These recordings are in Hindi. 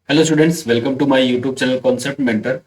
Hello students, welcome to my YouTube channel concept mentor.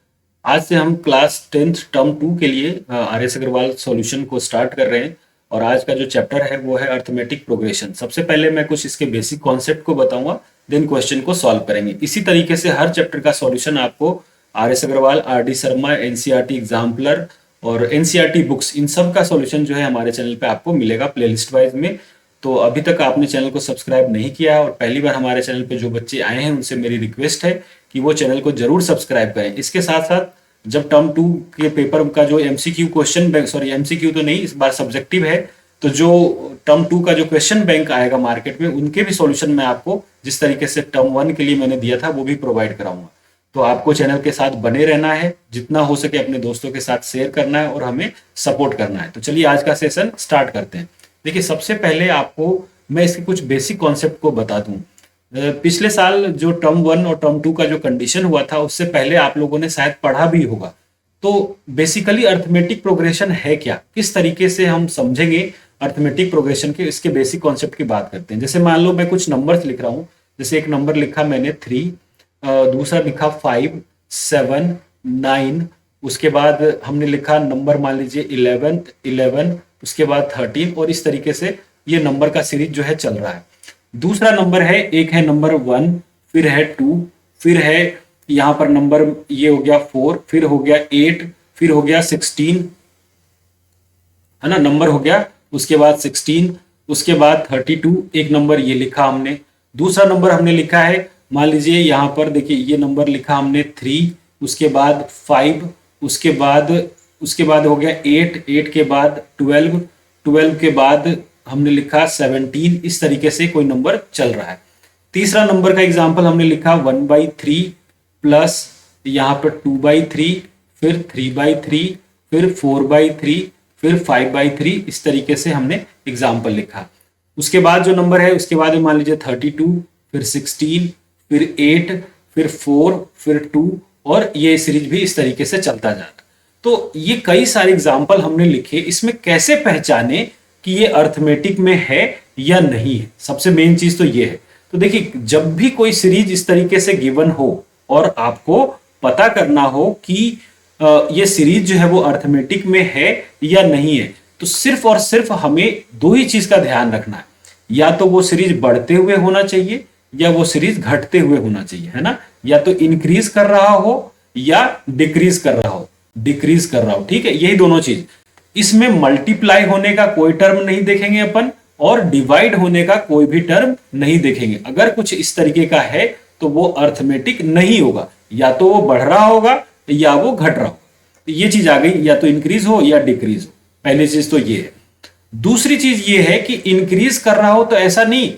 आज से हम क्लास 10th टर्म 2 के लिए आर एस अग्रवाल सॉल्यूशन को स्टार्ट कर रहे हैं। और आज का जो चैप्टर है वो है अर्थमेटिक प्रोग्रेशन। सबसे पहले मैं कुछ इसके बेसिक कॉन्सेप्ट को बताऊंगा, देन क्वेश्चन को सॉल्व करेंगे। इसी तरीके से हर चैप्टर का सॉल्यूशन आपको R S Agarwal, R D Sharma, NCERT exemplar और एनसीईआरटी बुक्स, इन सब का सॉल्यूशन जो है हमारे चैनल पे आपको मिलेगा प्लेलिस्ट वाइज में। तो अभी तक आपने चैनल को सब्सक्राइब नहीं किया है और पहली बार हमारे चैनल पे जो बच्चे आए हैं उनसे मेरी रिक्वेस्ट है कि वो चैनल को जरूर सब्सक्राइब करें। इसके साथ साथ जब टर्म 2 के पेपर का जो MCQ question bank, sorry MCQ तो नहीं, इस बार सब्जेक्टिव है, तो जो टर्म 2 का जो क्वेश्चन बैंक आएगा मार्केट में उनके भी सॉल्यूशन मैं आपको जिस तरीके से टर्म 1 के लिए मैंने दिया था वो भी प्रोवाइड कराऊंगा। तो आपको चैनल के साथ बने रहना है, जितना हो सके अपने दोस्तों के साथ शेयर करना है और हमें सपोर्ट करना है। तो चलिए आज का सेशन स्टार्ट करते हैं। देखिए, सबसे पहले आपको मैं इसके कुछ बेसिक कॉन्सेप्ट को बता दूं। पिछले साल जो टर्म 1 और टर्म 2 का जो कंडीशन हुआ था उससे पहले आप लोगों ने शायद पढ़ा भी होगा। तो बेसिकली अर्थमेटिक प्रोग्रेशन है क्या, किस तरीके से हम समझेंगे अर्थमेटिक प्रोग्रेशन के, इसके बेसिक कॉन्सेप्ट की बात करते हैं। जैसे मान लो मैं कुछ नंबर्स लिख रहा हूं, जैसे एक नंबर लिखा मैंने 3, दूसरा लिखा 5, 7, 9, उसके बाद हमने लिखा नंबर मान लीजिए 11, उसके बाद 13, और इस तरीके से ये नंबर का सीरीज जो है चल रहा है। दूसरा नंबर है, एक है नंबर 1, फिर है 2, फिर है यहां पर नंबर ये हो गया 4, फिर हो गया 8, फिर हो गया 16, है ना, नंबर हो गया। उसके बाद 16, उसके बाद 32, एक नंबर ये लिखा हमने। दूसरा नंबर हमने लिखा है, मान लीजिए यहां पर देखिए ये नंबर लिखा हमने 3, उसके बाद 5, उसके बाद हो गया 8, 8 के बाद 12, 12 के बाद हमने लिखा 17, इस तरीके से कोई नंबर चल रहा है। तीसरा नंबर का एग्जांपल हमने लिखा 1/3 प्लस यहाँ पर 2/3, फिर 3/3, फिर 4/3, फिर 5/3, इस तरीके से हमने एग्जांपल लिखा। उसके बाद जो नंबर है उसके बाद मान लीजिए 32, फिर 16, फिर 8, फिर 4, फिर 2, और ये सीरीज भी इस तरीके से चलता जाता। तो ये कई सारे एग्जाम्पल हमने लिखे। इसमें कैसे पहचाने कि ये अर्थमेटिक में है या नहीं है, सबसे मेन चीज तो ये है। तो देखिए, जब भी कोई सीरीज इस तरीके से गिवन हो और आपको पता करना हो कि ये सीरीज जो है वो अर्थमेटिक में है या नहीं है, तो सिर्फ और सिर्फ हमें दो ही चीज का ध्यान रखना है। या तो वो सीरीज बढ़ते हुए होना चाहिए या वो सीरीज घटते हुए होना चाहिए, है ना। या तो इंक्रीज कर रहा हो या डिक्रीज कर रहा हो, ठीक है, यही दोनों चीज। इसमें मल्टीप्लाई होने का कोई टर्म नहीं देखेंगे अपन, और डिवाइड होने का कोई भी टर्म नहीं देखेंगे। अगर कुछ इस तरीके का है तो वो अर्थमेटिक नहीं होगा, या तो वो बढ़ रहा होगा या वो घट रहा होगा। ये चीज आ गई, या तो इंक्रीज हो या डिक्रीज हो। पहली चीज तो ये है। दूसरी चीज ये है कि इंक्रीज कर रहा हो तो ऐसा नहीं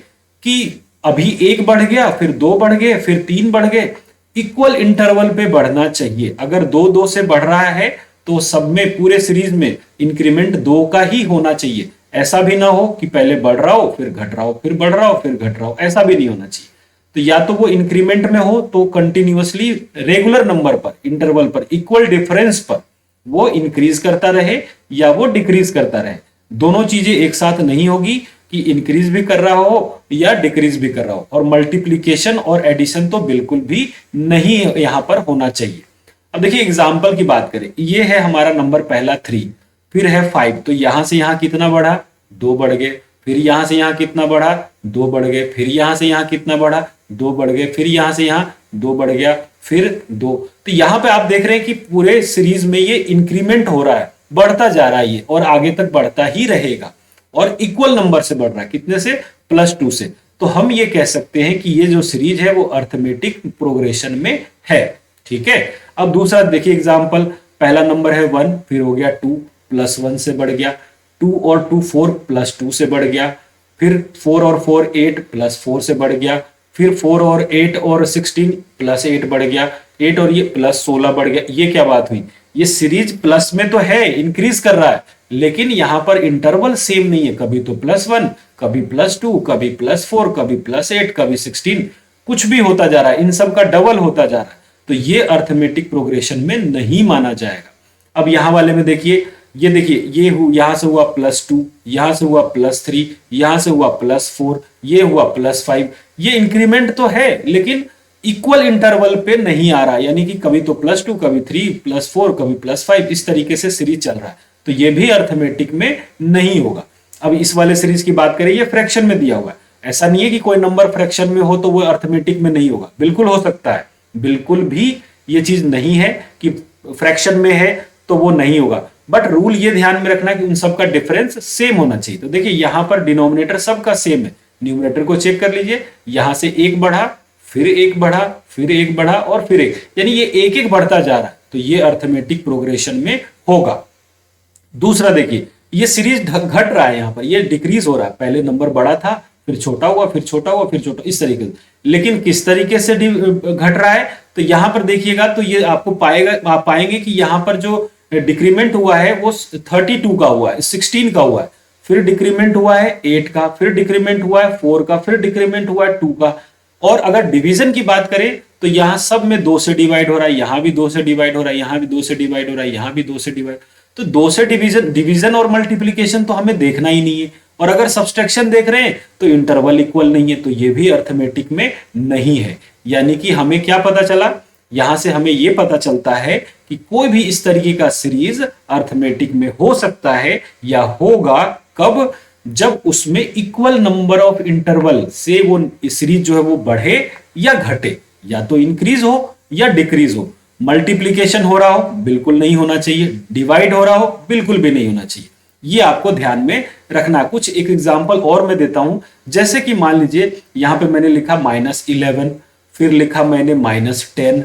कि अभी 1 बढ़ गया, फिर 2 बढ़ गए, फिर 3 बढ़ गए। इक्वल इंटरवल पे बढ़ना चाहिए। अगर 2 से बढ़ रहा है तो सब में, पूरे सीरीज में इंक्रीमेंट 2 का ही होना चाहिए। ऐसा भी ना हो कि पहले बढ़ रहा हो फिर घट रहा हो, फिर बढ़ रहा हो फिर घट रहा हो, ऐसा भी नहीं होना चाहिए। तो या तो वो इंक्रीमेंट में हो तो कंटिन्यूअसली रेगुलर नंबर पर, इंटरवल पर, इक्वल डिफरेंस पर वो इंक्रीज करता रहे या वो डिक्रीज करता रहे। दोनों चीजें एक साथ नहीं होगी कि इंक्रीज भी कर रहा हो या डिक्रीज भी कर रहा हो। और मल्टीप्लीकेशन और एडिशन तो बिल्कुल भी नहीं यहां पर होना चाहिए। अब देखिए एग्जाम्पल की बात करें, ये है हमारा नंबर पहला 3, फिर है 5, तो यहां से यहां कितना बढ़ा, 2 बढ़ गए। फिर यहां से यहां कितना बढ़ा, 2 बढ़ गए। फिर यहां से यहां कितना बढ़ा, 2 बढ़ गए। फिर यहां से यहां 2 बढ़ गया, फिर 2। तो यहां पे आप देख रहे हैं कि पूरे सीरीज में ये इंक्रीमेंट हो रहा है, बढ़ता जा रहा है ये, और आगे तक बढ़ता ही रहेगा। और इक्वल नंबर से बढ़ रहा है, कितने से, +2 से। तो हम ये कह सकते हैं कि ये जो सीरीज है वो अर्थमेटिक प्रोग्रेशन में है, ठीक है। अब दूसरा देखिए एग्जांपल, पहला नंबर है 1, फिर हो गया 2, +1 से बढ़ गया, 2 और 2 4, +2 से बढ़ गया। फिर 4 और 4 8, +4 से बढ़ गया। फिर 4 और 8 और 16, +8 बढ़ गया। 8 और ये +16 बढ़ गया। ये क्या बात हुई, ये सीरीज प्लस में तो है, इंक्रीज कर रहा है, लेकिन यहां पर इंटरवल सेम नहीं है। कभी तो +1, कभी +2, कभी +4, कभी +8, कभी 16, कुछ भी होता जा रहा है, इन सब का डबल होता जा रहा है। तो ये अर्थमेटिक प्रोग्रेशन में नहीं माना जाएगा। अब यहां वाले में देखिए, ये देखिए, ये यहां से हुआ +2, यहां से हुआ +3, यहां से हुआ +4, ये हुआ +5। ये इंक्रीमेंट तो है, लेकिन इक्वल इंटरवल पे नहीं आ रहा, यानी कि कभी तो +2, कभी 3, +4, कभी +5, इस तरीके से सीरीज चल रहा है, तो ये भी अर्थमेटिक में नहीं होगा। अब इस वाले सीरीज की बात करें, ये फ्रैक्शन में दिया हुआ है, ऐसा नहीं है कि कोई नंबर फ्रैक्शन में हो तो वो अर्थमेटिक में नहीं होगा, बिल्कुल हो सकता है, बिल्कुल भी ये चीज नहीं है कि फ्रैक्शन में है तो वो नहीं होगा, बट रूल ये ध्यान में रखना कि उन सबका डिफरेंस सेम होना चाहिए। तो देखिए यहां पर डिनोमिनेटर सबका सेम है, न्यूमरेटर को चेक कर लीजिए, यहां से एक बढ़ा, फिर एक बढ़ा, फिर एक बढ़ा और फिर एक, यानी ये एक एक बढ़ता जा रहा है, तो ये अर्थमेटिक प्रोग्रेशन में होगा। दूसरा देखिए, ये सीरीज घट रहा है, यहां पर ये डिक्रीज हो रहा है, पहले नंबर बड़ा था, फिर छोटा हुआ, फिर छोटा हुआ, फिर छोटा, इस तरीके से। लेकिन किस तरीके से घट रहा है, तो यहां पर देखिएगा तो ये आपको आप पाएंगे कि यहां पर जो डिक्रीमेंट हुआ है वो 32 का हुआ है, 16 का हुआ है, फिर डिक्रीमेंट हुआ है 8 का, फिर डिक्रीमेंट हुआ है 4 का, फिर डिक्रीमेंट हुआ है 2 का। और अगर डिवीजन की बात करें तो यहां सब में 2 से डिवाइड हो रहा है, यहां भी 2 से डिवाइड हो रहा है, यहां भी 2 से डिवाइड हो रहा है, यहां भी 2 से डिवाइड, तो 2 से डिवीजन और मल्टीप्लीकेशन तो हमें देखना ही नहीं है। और अगर सब्सट्रैक्शन देख रहे हैं तो इंटरवल इक्वल नहीं है, तो ये भी अर्थमेटिक में नहीं है। यानी कि हमें क्या पता चला, यहां से हमें यह पता चलता है कि कोई भी इस तरीके का सीरीज अर्थमेटिक में हो सकता है या होगा कब, जब उसमें इक्वल नंबर ऑफ इंटरवल से वो सीरीज जो है वो बढ़े या घटे, या तो इंक्रीज हो या डिक्रीज हो। मल्टीप्लीकेशन हो रहा हो, बिल्कुल नहीं होना चाहिए, डिवाइड हो रहा हो, बिल्कुल भी नहीं होना चाहिए। ये आपको ध्यान में रखना। कुछ एक एग्जांपल और मैं देता हूं, जैसे कि मान लीजिए यहां पे मैंने लिखा -11, फिर लिखा मैंने -10,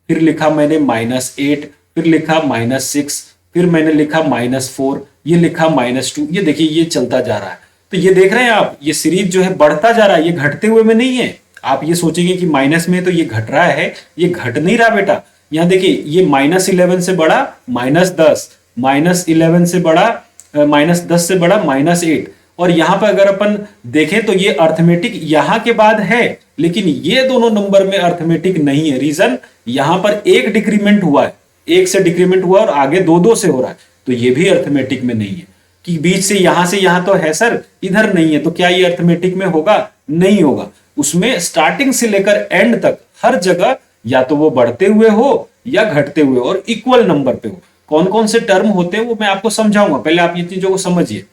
फिर लिखा मैंने -8, फिर लिखा -6, फिर मैंने लिखा -4, ये लिखा -2, ये देखिए ये चलता जा रहा है। तो ये देख रहे हैं आप, ये सीरीज जो है बढ़ता जा रहा है, ये घटते हुए में नहीं है। आप ये सोचेंगे कि माइनस में तो ये घट रहा है, ये घट नहीं रहा बेटा। यहां देखिए ये -11 से बड़ा -10, -11 से बड़ा -10 से बड़ा -8, और यहां पर अगर अपन देखें तो ये अर्थमेटिक यहां के बाद है, लेकिन ये दोनों नंबर में अर्थमेटिक नहीं है। रीजन, यहां पर एक डिक्रीमेंट हुआ है, एक से डिक्रीमेंट हुआ और आगे 2-2 से हो रहा है, तो ये भी अर्थमेटिक में नहीं है। कि बीच से यहां तो है सर, इधर नहीं है, तो क्या ये अर्थमेटिक में होगा? नहीं होगा। उसमें स्टार्टिंग से लेकर एंड तक हर जगह या तो वो बढ़ते हुए हो या घटते हुए और इक्वल नंबर पे हो। कौन कौन से टर्म होते हैं वो मैं आपको समझाऊंगा, पहले आप ये चीजों को समझिए।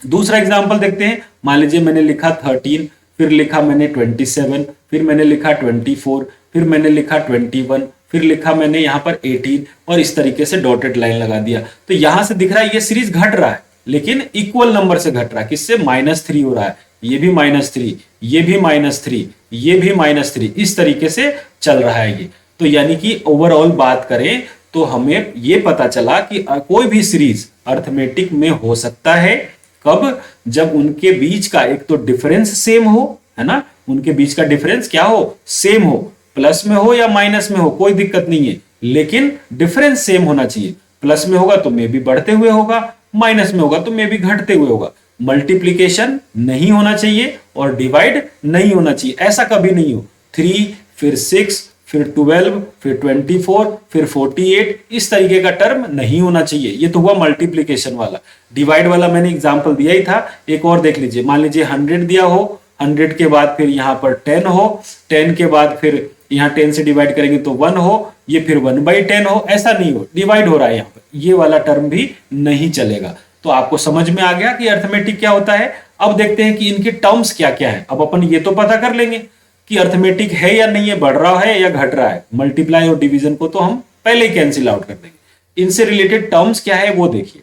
दूसरा एग्जांपल देखते हैं। मान लीजिए मैंने लिखा 13, फिर लिखा मैंने 27, फिर मैंने लिखा 24, फिर मैंने लिखा 21, फिर लिखा मैंने यहां पर 18 और इस तरीके से डॉटेड लाइन लगा दिया। तो यहां से दिख रहा है ये सीरीज घट रहा है, लेकिन इक्वल नंबर से घट रहा है। किससे? -3 हो रहा है, ये भी -3, ये भी -3, ये भी -3, इस तरीके से चल रहा है ये। तो यानी कि ओवरऑल बात करें तो हमें यह पता चला कि कोई भी सीरीज अर्थमेटिक में हो सकता है कब? जब उनके बीच का एक तो डिफरेंस सेम हो, है ना, उनके बीच का डिफरेंस क्या हो? सेम हो, प्लस में हो या माइनस में हो कोई दिक्कत नहीं है, लेकिन डिफरेंस सेम होना चाहिए। प्लस में होगा तो मे भी बढ़ते हुए होगा, माइनस में होगा तो मे भी घटते हुए होगा। मल्टीप्लीकेशन नहीं होना चाहिए और डिवाइड नहीं होना चाहिए, ऐसा कभी नहीं हो। 3 फिर 6 फिर 12 फिर 24 फिर 48, इस तरीके का टर्म नहीं होना चाहिए। ये तो हुआ मल्टीप्लीकेशन वाला। डिवाइड वाला मैंने एग्जांपल दिया ही था, एक और देख लीजिए। मान लीजिए 100 दिया हो, 100 के बाद फिर यहां पर 10 हो, 10 के बाद फिर यहां 10 से डिवाइड करेंगे तो 1 हो, ये फिर 1/10 हो, ऐसा नहीं हो, डिवाइड हो रहा है यहां पर, ये वाला टर्म भी नहीं चलेगा। तो आपको समझ में आ गया कि अर्थमेटिक क्या होता है। अब देखते हैं कि इनके टर्म्स क्या क्या है। अब अपन ये तो पता कर लेंगे कि अर्थमेटिक है या नहीं है, बढ़ रहा है या घट रहा है। मल्टीप्लाई और डिवीजन को तो हम पहले ही कैंसिल आउट कर देंगे। इनसे रिलेटेड टर्म्स क्या है वो देखिए।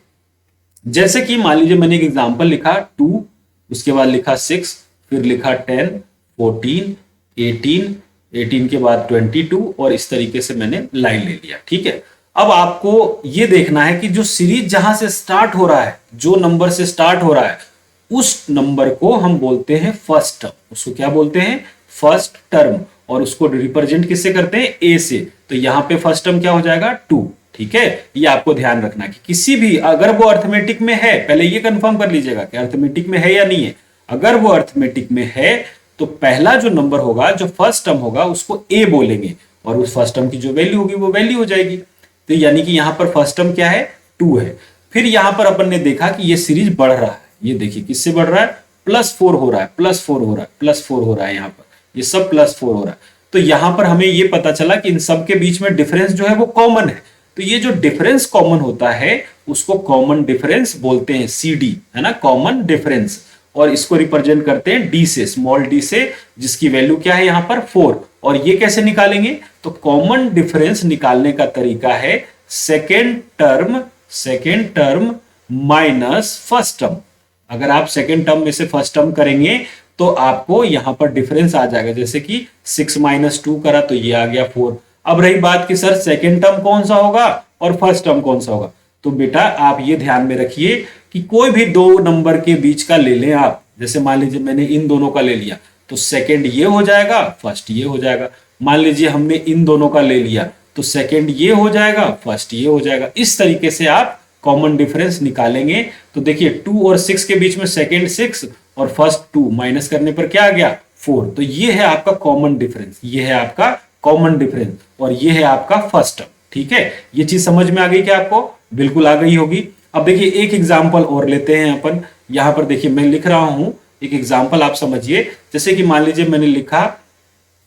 जैसे कि मान लीजिए मैंने एक एग्जांपल लिखा 2, उसके बाद लिखा 6, फिर लिखा 10, 14, 18, 18 के बाद 22 और इस तरीके से मैंने लाइन ले लिया। ठीक है, अब आपको यह देखना है कि जो सीरीज जहां से स्टार्ट हो रहा है, जो नंबर से स्टार्ट हो रहा है, उस नंबर को हम बोलते हैं फर्स्ट टर्म। उसको क्या बोलते हैं? First term. और उसको रिप्रेजेंट किससे करते हैं? ए से। तो यहां पे फर्स्ट टर्म क्या हो जाएगा? 2। ठीक है, ये आपको ध्यान रखना कि किसी भी, अगर वो अर्थमेटिक में है, पहले ये कंफर्म कर लीजिएगा कि अर्थमेटिक में है या नहीं है। अगर वो अर्थमेटिक में है तो पहला जो नंबर होगा, जो फर्स्ट टर्म होगा, उसको ए बोलेंगे और उस फर्स्ट टर्म की जो वैल्यू होगी वो वैल्यू हो जाएगी। तो यानी कि यहां पर फर्स्ट टर्म क्या है? 2 है। फिर यहां पर अपन ने देखा कि ये सीरीज बढ़ रहा है। ये देखिए किससे बढ़ रहा है? +4 हो रहा है, +4 हो रहा है, +4 हो रहा है, यहां पर ये सब +4 हो रहा है। तो यहां पर हमें ये पता चला कि इन सब के बीच में डिफरेंस जो है वो कॉमन है। तो ये जो डिफरेंस कॉमन होता है उसको कॉमन डिफरेंस बोलते हैं, CD, है ना, कॉमन डिफरेंस। और इसको रिप्रेजेंट करते हैं डी से, स्मॉल डी से, जिसकी वैल्यू क्या है यहां पर 4। और ये कैसे निकालेंगे? तो कॉमन डिफरेंस निकालने का तरीका है second term minus first term. अगर आप सेकेंड टर्म में से फर्स्ट टर्म करेंगे तो आपको यहां पर डिफरेंस आ जाएगा। जैसे कि 6 - 2 करा तो ये आ गया 4। अब रही बात कि सर सेकेंड टर्म कौन सा होगा और फर्स्ट टर्म कौन सा होगा, तो बेटा आप ये ध्यान में रखिए कि कोई भी दो नंबर के बीच का ले लें आप। जैसे मान लीजिए मैंने इन दोनों का ले लिया तो सेकेंड ये हो जाएगा, फर्स्ट ये हो जाएगा। मान लीजिए हमने इन दोनों का ले लिया तो सेकेंड ये हो जाएगा, फर्स्ट ये हो जाएगा। इस तरीके से आप कॉमन डिफरेंस निकालेंगे। तो देखिए 2 और 6 के बीच में सेकेंड 6 और फर्स्ट 2 माइनस करने पर क्या आ गया 4। तो ये है आपका कॉमन डिफरेंस, ये है आपका कॉमन डिफरेंस और ये है आपका फर्स्ट टर्म। ठीक है, ये चीज समझ में आ गई क्या आपको? बिल्कुल आ गई होगी। अब देखिए एक एग्जांपल और लेते हैं अपन। यहां पर देखिए मैं लिख रहा हूं एक एग्जांपल, आप समझिए। जैसे कि मान लीजिए मैंने लिखा,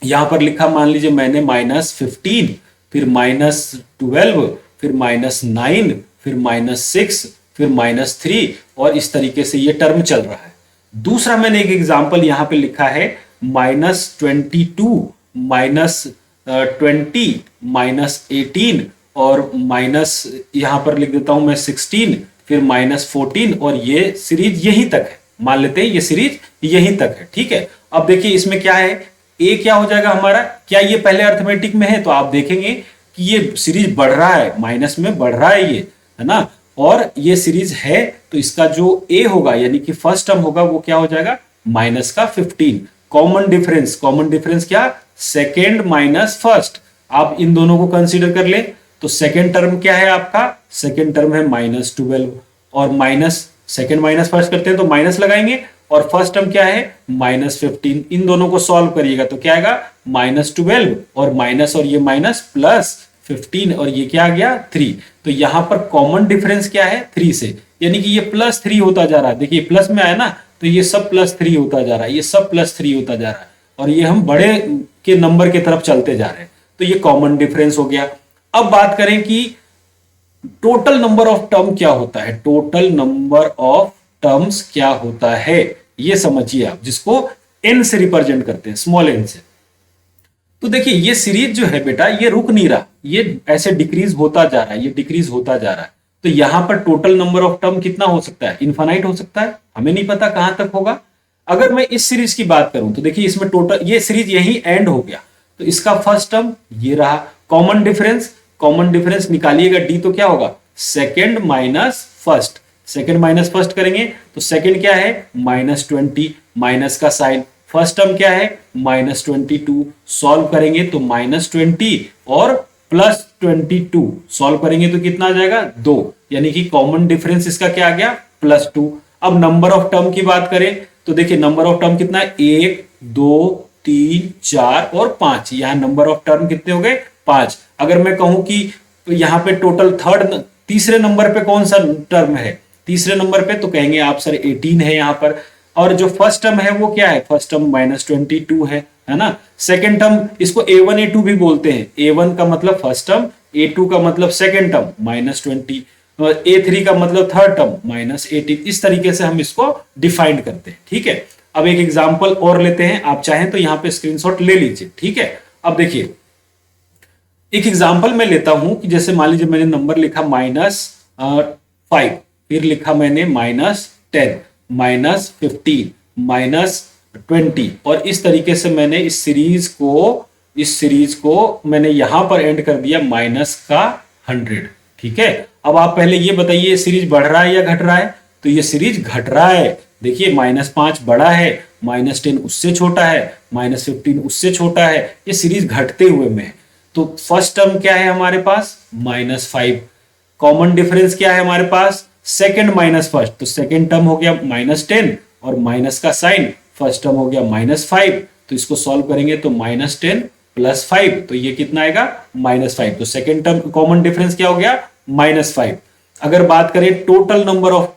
यहां पर लिखा, मान लीजिए मैंने -15, फिर -12, फिर -9, फिर -6, फिर -3 और इस तरीके से ये टर्म चल रहा है। दूसरा मैंने एक एग्जांपल यहां पे लिखा है -22, -20, -18 और माइनस यहां पर लिख देता हूं मैं 16, फिर -14 और ये सीरीज यहीं तक है। मान लेते हैं ये सीरीज यहीं तक है। ठीक है, अब देखिए इसमें क्या है, ए क्या हो जाएगा हमारा, क्या ये पहले अर्थमेटिक में है? तो आप देखेंगे कि ये सीरीज बढ़ रहा है, माइनस में बढ़ रहा है ये, है ना। और ये सीरीज है तो इसका जो ए होगा यानी कि फर्स्ट टर्म होगा वो क्या हो जाएगा माइनस का 15। कॉमन डिफरेंस क्या, सेकेंड माइनस फर्स्ट। आप इन दोनों को कंसीडर कर ले तो सेकेंड टर्म क्या है आपका, सेकेंड टर्म है -12 और माइनस, सेकेंड माइनस फर्स्ट करते हैं तो माइनस लगाएंगे और फर्स्ट टर्म क्या है -15। इन दोनों को सॉल्व करिएगा तो क्या आएगा -12 और माइनस और ये माइनस प्लस 15 और ये क्या आ गया 3। तो यहां पर कॉमन डिफरेंस क्या है 3 से, यानी कि ये +3 होता जा रहा है। देखिए प्लस में आया ना तो ये सब +3 होता जा रहा है, ये सब +3 होता जा रहा है और ये हम बड़े के नंबर की तरफ चलते जा रहे हैं। तो ये कॉमन डिफरेंस हो गया। अब बात करें कि टोटल नंबर ऑफ टर्म क्या होता है, टोटल नंबर ऑफ टर्म्स क्या होता है ये समझिए आप, जिसको n से रिप्रेजेंट करते हैं, स्मॉल n से। तो देखिए ये सीरीज जो है बेटा ये रुक नहीं रहा, ये ऐसे डिक्रीज होता जा रहा है, ये डिक्रीज होता जा रहा है। तो यहां पर टोटल नंबर ऑफ टर्म कितना हो सकता है, इनफाइनाइट हो सकता है, हमें नहीं पता कहां तक होगा। अगर मैं इस सीरीज की बात करूं तो देखिए इसमें टोटल, ये सीरीज यही एंड हो गया तो इसका फर्स्ट टर्म ये रहा। कॉमन डिफरेंस निकालिएगा डी तो क्या होगा second minus first, second minus first करेंगे तो सेकेंड क्या है -20, माइनस का साइन, फर्स्ट टर्म क्या है -22, सॉल्व करेंगे तो -20 और +22 सॉल्व करेंगे तो कितना आ जाएगा 2, यानी कि कॉमन डिफरेंस इसका क्या आ गया +2। अब नंबर ऑफ टर्म की बात करें तो देखिए नंबर ऑफ टर्म कितना है 1, 2, 3, 4 और 5। यहां नंबर ऑफ टर्म कितने हो गए 5। अगर मैं कहूं कि यहां पे टोटल तीसरे नंबर पे कौन सा टर्म है, तीसरे नंबर पे तो कहेंगे आप सर 18 है यहां पर। और जो फर्स्ट टर्म है वो क्या है, फर्स्ट टर्म -22 है ना। सेकंड टर्म इसको A1 A2 भी बोलते हैं, A1 का मतलब फर्स्ट टर्म, A2 का मतलब सेकंड टर्म -20, A3 का मतलब थर्ड टर्म -18। इस तरीके से हम इसको डिफाइन करते हैं। ठीक है, अब एक एग्जांपल और लेते हैं, आप चाहें तो यहां पे स्क्रीनशॉट ले लीजिए। ठीक है, अब देखिए एक एग्जांपल मैं लेता हूं कि जैसे मान लीजिए मैंने नंबर लिखा -5, फिर लिखा मैंने -10, -15, -20 और इस तरीके से मैंने इस सीरीज को मैंने यहां पर एंड कर दिया -100। ठीक है, अब आप पहले ये बताइए सीरीज बढ़ रहा है या घट रहा है, तो ये सीरीज घट रहा है। देखिए -5 बड़ा है, -10 उससे छोटा है, -15 उससे छोटा है, ये सीरीज घटते हुए में है। तो फर्स्ट टर्म क्या है हमारे पास -5, कॉमन डिफरेंस क्या है हमारे पास सेकंड माइनस फर्स्ट, तो सेकंड टर्म हो गया -10 और माइनस का साइन, फर्स्ट टर्म हो गया -5, तो इसको सॉल्व करेंगे तो -10 + 5 तो ये कितना आएगा -5। तो सेकंड टर्म कॉमन डिफरेंस क्या हो गया -5। अगर बात करें टोटल नंबर ऑफ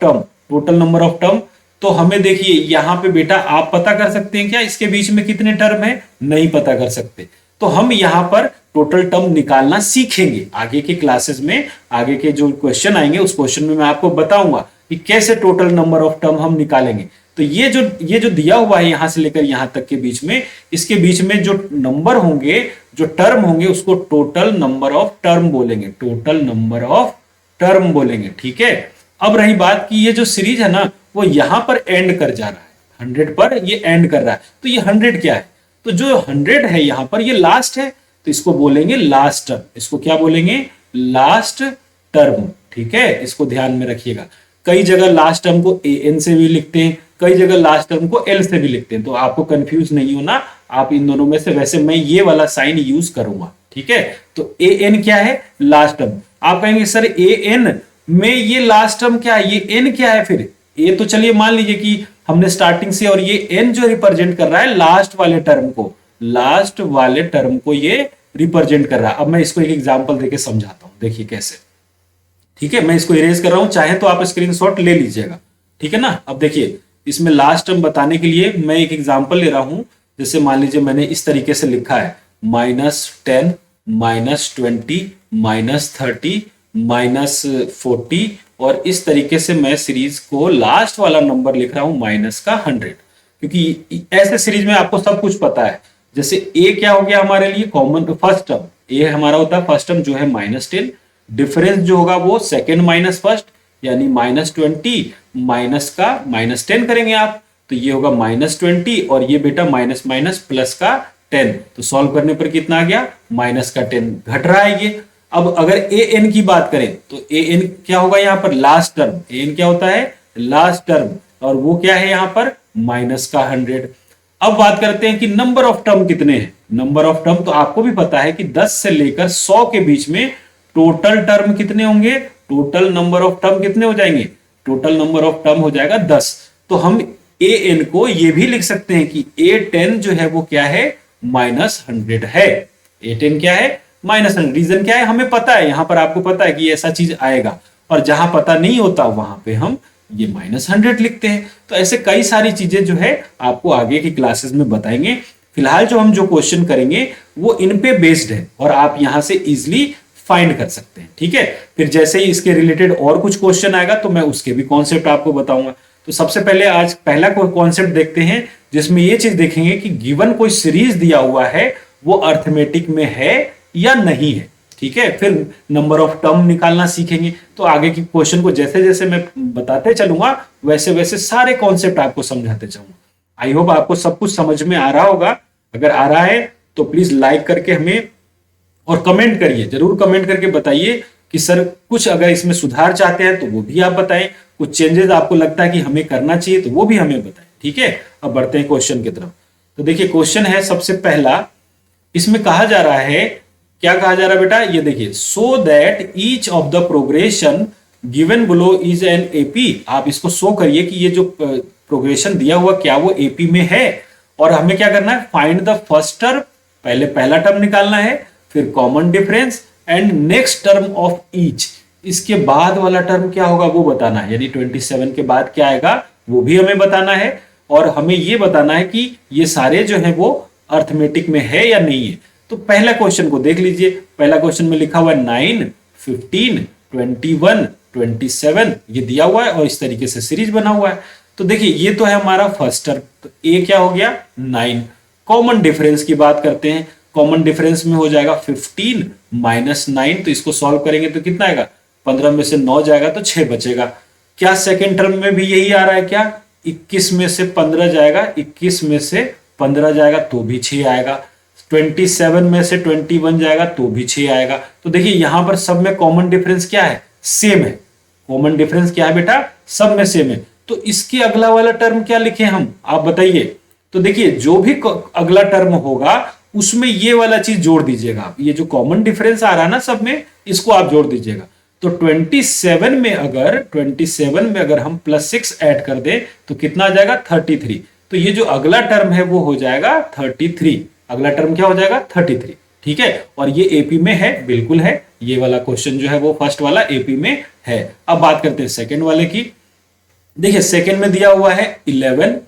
टर्म तो हमें देखिए यहां पे बेटा आप पता कर सकते हैं क्या इसके बीच में कितने टर्म है, नहीं पता कर सकते। तो हम यहाँ पर टोटल टर्म निकालना सीखेंगे आगे के क्लासेस में। आगे के जो क्वेश्चन आएंगे उस क्वेश्चन में मैं आपको बताऊंगा कि कैसे टोटल नंबर ऑफ टर्म हम निकालेंगे। तो ये जो दिया हुआ है यहां से लेकर यहां तक के बीच में, इसके बीच में जो नंबर होंगे, जो टर्म होंगे, उसको टोटल नंबर ऑफ टर्म बोलेंगे, टोटल नंबर ऑफ टर्म बोलेंगे। ठीक है। अब रही बात कि ये जो सीरीज है ना वो यहां पर एंड कर जा रहा है, 100 पर ये एंड कर रहा है। तो ये 100 क्या है? तो जो 100 है यहां पर ये लास्ट है, तो इसको बोलेंगे लास्ट टर्म। इसको क्या बोलेंगे? Last term. ठीक है, इसको ध्यान में रखिएगा। कई जगह लास्ट टर्म को an से भी लिखते हैं, कई जगह लास्ट टर्म को l से भी लिखते हैं, तो आपको कंफ्यूज नहीं होना। आप इन दोनों में से, वैसे मैं ये वाला साइन यूज करूंगा। ठीक है, तो an क्या है? Last term. आप कहेंगे सर an में ये लास्ट टर्म क्या है, ये n क्या है? फिर ये तो चलिए मान लीजिए कि हमने स्टार्टिंग से, और ये n जो रिप्रेजेंट कर रहा है लास्ट वाले टर्म को, लास्ट वाले टर्म को ये रिप्रेजेंट कर रहा है। अब मैं इसको एक एग्जांपल देके समझाता हूं, देखिए कैसे। ठीक है, मैं इसको इरेज कर रहा हूं, चाहे तो आप स्क्रीनशॉट ले लीजिएगा। ठीक है ना। अब देखिए इसमें लास्ट टर्म बताने के लिए मैं एक एग्जांपल ले रहा हूं। जैसे मान लीजिए मैंने इस तरीके से लिखा है -10, -20, -30, -40, और इस तरीके से मैं सीरीज को लास्ट वाला नंबर लिख रहा हूं -100, क्योंकि ऐसे सीरीज में आपको सब कुछ पता है। जैसे ए क्या हो गया हमारे लिए? कॉमन फर्स्ट टर्म, ए हमारा होता है फर्स्ट टर्म जो है -10। डिफरेंस जो होगा वो सेकेंड माइनस फर्स्ट, यानी -20 माइनस का -10 करेंगे आप, तो ये होगा -20, और ये बेटा माइनस माइनस प्लस का 10। तो सॉल्व करने पर कितना आ गया? माइनस का 10 घट रहा है ये। अब अगर ए एन की बात करें तो ए एन क्या होगा यहाँ पर? Last term. ए एन क्या होता है? लास्ट टर्म, और वो क्या है यहाँ पर? माइनस का 100। अब बात करते हैं कि नंबर ऑफ टर्म कितने हैं। नंबर ऑफ टर्म तो आपको भी पता है कि 10 से लेकर 100 के बीच में टोटल टर्म कितने होंगे? टोटल नंबर ऑफ टर्म कितने हो जाएंगे? टोटल नंबर ऑफ टर्म हो जाएगा 10। तो हम ए एन को ये भी लिख सकते हैं कि A10 जो है वो क्या है? -100 है। A10 क्या है? -100। रीजन क्या है? हमें पता है, यहां पर आपको पता है कि ऐसा चीज आएगा, और जहां पता नहीं होता वहां पे हम ये -100 लिखते हैं। तो ऐसे कई सारी चीजें जो है आपको आगे की क्लासेस में बताएंगे। फिलहाल जो हम जो क्वेश्चन करेंगे वो इन पे बेस्ड है, और आप यहां से इजिली फाइंड कर सकते हैं। ठीक है, फिर जैसे ही इसके रिलेटेड और कुछ क्वेश्चन आएगा तो मैं उसके भी कॉन्सेप्ट आपको बताऊंगा। तो सबसे पहले आज पहला कोई कॉन्सेप्ट देखते हैं, जिसमें ये चीज देखेंगे कि गिवन कोई सीरीज दिया हुआ है वो अर्थमेटिक में है या नहीं है। ठीक है, फिर नंबर ऑफ टर्म निकालना सीखेंगे। तो आगे की क्वेश्चन को जैसे जैसे मैं बताते चलूंगा वैसे वैसे सारे कॉन्सेप्ट आपको समझाते जाऊंगा। आई होप आपको सब कुछ समझ में आ रहा होगा। अगर आ रहा है तो प्लीज लाइक करके हमें, और कमेंट करिए, जरूर कमेंट करके बताइए कि सर कुछ अगर इसमें सुधार चाहते हैं तो वो भी आप बताएं, कुछ चेंजेस आपको लगता है कि हमें करना चाहिए तो वो भी हमें बताएं। ठीक है, अब बढ़ते हैं क्वेश्चन की तरफ। तो देखिए क्वेश्चन है सबसे पहला, इसमें कहा जा रहा है, क्या कहा जा रहा है बेटा? ये देखिए, so that each of the progression given below is an AP. आप इसको शो करिए कि ये जो प्रोग्रेशन दिया हुआ क्या वो एपी में है, और हमें क्या करना है? फाइंड द फर्स्ट टर्म, पहले पहला टर्म निकालना है, फिर common difference and next term of each. इसके बाद वाला टर्म क्या होगा वो बताना है, यानी 27 के बाद क्या आएगा वो भी हमें बताना है, और हमें ये बताना है कि ये सारे जो है वो अर्थमेटिक में है या नहीं है। तो पहला क्वेश्चन को देख लीजिए। पहला क्वेश्चन में लिखा हुआ है 9, 15, 21, 27, ये दिया हुआ है, और इस तरीके से सीरीज बना हुआ है। तो देखिए ये तो है हमारा फर्स्ट टर्म, तो ए क्या हो गया? 9। कॉमन डिफरेंस की बात करते हैं। कॉमन डिफरेंस में हो जाएगा 15 - 9, तो इसको सॉल्व करेंगे तो कितना आएगा? 15 में से 9 जाएगा तो 6 बचेगा। क्या सेकेंड टर्म में भी यही आ रहा है क्या? 21 में से 15 जाएगा, 21 में से 15 जाएगा तो भी 6 आएगा। 27 में से 21 जाएगा तो भी 6 आएगा। तो देखिए यहां पर सब में कॉमन डिफरेंस क्या है? सेम है। कॉमन डिफरेंस क्या है बेटा? सब में सेम है। तो इसके अगला वाला टर्म क्या लिखे हम, आप बताइए। तो देखिए जो भी अगला टर्म होगा उसमें ये वाला चीज जोड़ दीजिएगा आप। ये जो कॉमन डिफरेंस आ रहा है ना सब में, इसको आप जोड़ दीजिएगा। तो 27 में अगर हम +6 ऐड कर दें तो कितना आ जाएगा? 33। तो ये जो अगला टर्म है वो हो जाएगा 33। अगला टर्म क्या हो जाएगा? 33। ठीक है, और ये एपी में है, बिल्कुल है। ये वाला क्वेश्चन जो है वो फर्स्ट वाला एपी में है। अब बात करते हैं सेकंड वाले की। देखिए सेकंड में दिया हुआ है 11,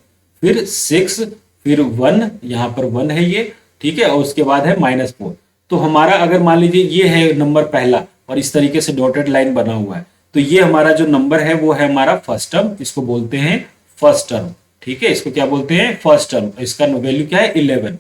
फिर 6, फिर 1, यहां पर 1 है ये, ठीक है, और उसके बाद है -4। तो हमारा अगर मान लीजिए ये है नंबर पहला और इस तरीके से डॉटेड लाइन बना हुआ है, तो ये हमारा जो नंबर है वो है हमारा फर्स्ट टर्म, इसको बोलते हैं फर्स्ट टर्म। ठीक है, इसको क्या बोलते हैं, फर्स्ट टर्म। इसका वैल्यू क्या है, 11।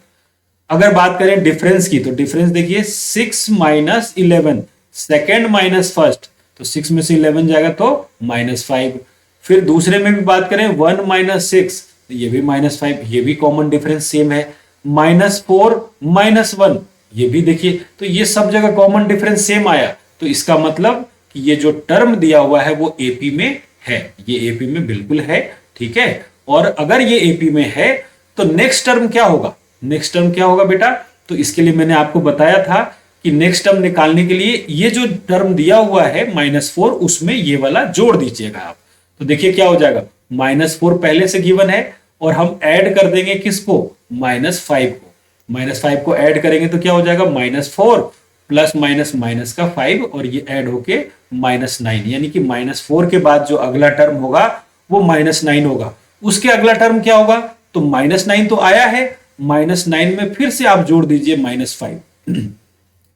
अगर बात करें डिफरेंस की, तो डिफरेंस देखिए 6 माइनस 11, सेकेंड माइनस फर्स्ट, तो 6 में से 11 जाएगा तो -5। फिर दूसरे में भी बात करें 1 माइनस 6, तो ये भी -5, ये भी कॉमन डिफरेंस सेम है। -4 -1, ये भी देखिए, तो ये सब जगह कॉमन डिफरेंस सेम आया। तो इसका मतलब कि ये जो टर्म दिया हुआ है वो एपी में है, ये एपी में बिल्कुल है। ठीक है, और अगर ये एपी में है तो नेक्स्ट टर्म क्या होगा, नेक्स्ट टर्म क्या होगा बेटा, तो इसके लिए मैंने आपको बताया था कि नेक्स्ट टर्म निकालने के लिए ये जो टर्म दिया हुआ है -4, उसमें ये वाला जोड़ दीजिएगा आप। तो देखिए क्या हो जाएगा, -4 पहले से गिवन है और हम ऐड कर देंगे किसको, -5 को। -5 को ऐड करेंगे तो क्या हो जाएगा, -4 प्लस माइनस माइनस का 5 और ये ऐड होके -9, यानी कि -4 के बाद जो अगला टर्म होगा वो -9 होगा। उसके अगला टर्म क्या होगा, तो -9 तो आया है, -9 में फिर से आप जोड़ दीजिए -5।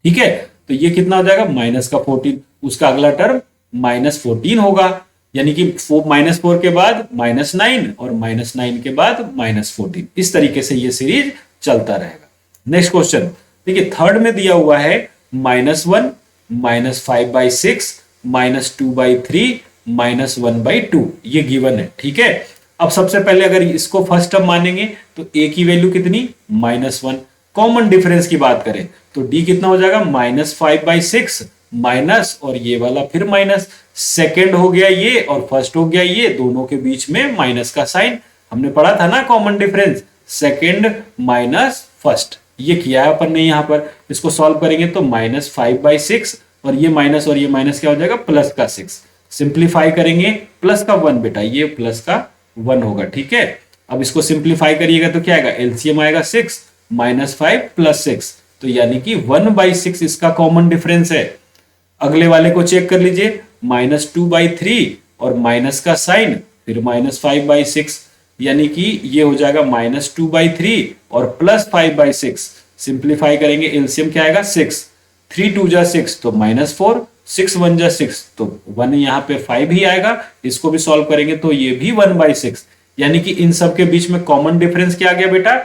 ठीक है, तो ये कितना हो जाएगा, -14। उसका अगला टर्म -14 होगा, यानी कि -4 के बाद -9 और -9 के बाद -14। इस तरीके से ये सीरीज चलता रहेगा। नेक्स्ट क्वेश्चन देखिए, थर्ड में दिया हुआ है -1 -5/6 -2/3 -1/2, ये गिवन है। ठीक है, अब सबसे पहले अगर इसको फर्स्ट टर्म मानेंगे तो a की वैल्यू कितनी, -1। कॉमन डिफरेंस की बात करें तो d कितना हो जाएगा, -5/6 माइनस और ये वाला फिर माइनस, सेकेंड हो गया ये और फर्स्ट हो गया ये, दोनों के बीच में माइनस का साइन। हमने पढ़ा था ना common difference, second minus first, ये किया है अपन ने यहाँ पर। इसको सॉल्व करेंगे तो -5/6 और ये माइनस क्या हो जाएगा, प्लस का 6। सिंप्लीफाई करेंगे प्लस का 1 बेटा, ये प्लस का 1 होगा। ठीक है, अब इसको सिंप्लीफाई करिएगा तो क्या आएगा, एलसीएम आएगा 6 -5 + 6, तो यानी कि 1/6 इसका कॉमन डिफरेंस है। अगले वाले को चेक कर लीजिए, -2/3 और माइनस का साइन फिर -5/6, यानी कि ये हो जाएगा -2/3 और +5/6। सिंप्लीफाई करेंगे एलसीएम क्या आएगा 6, 3 2 जा 6 तो -4, 6 1 जा 6 तो 1, यहाँ पे 5 ही आएगा। इसको भी सॉल्व करेंगे तो ये भी 1/6, यानी कि इन सब के बीच में कॉमन डिफरेंस क्या आ गया बेटा,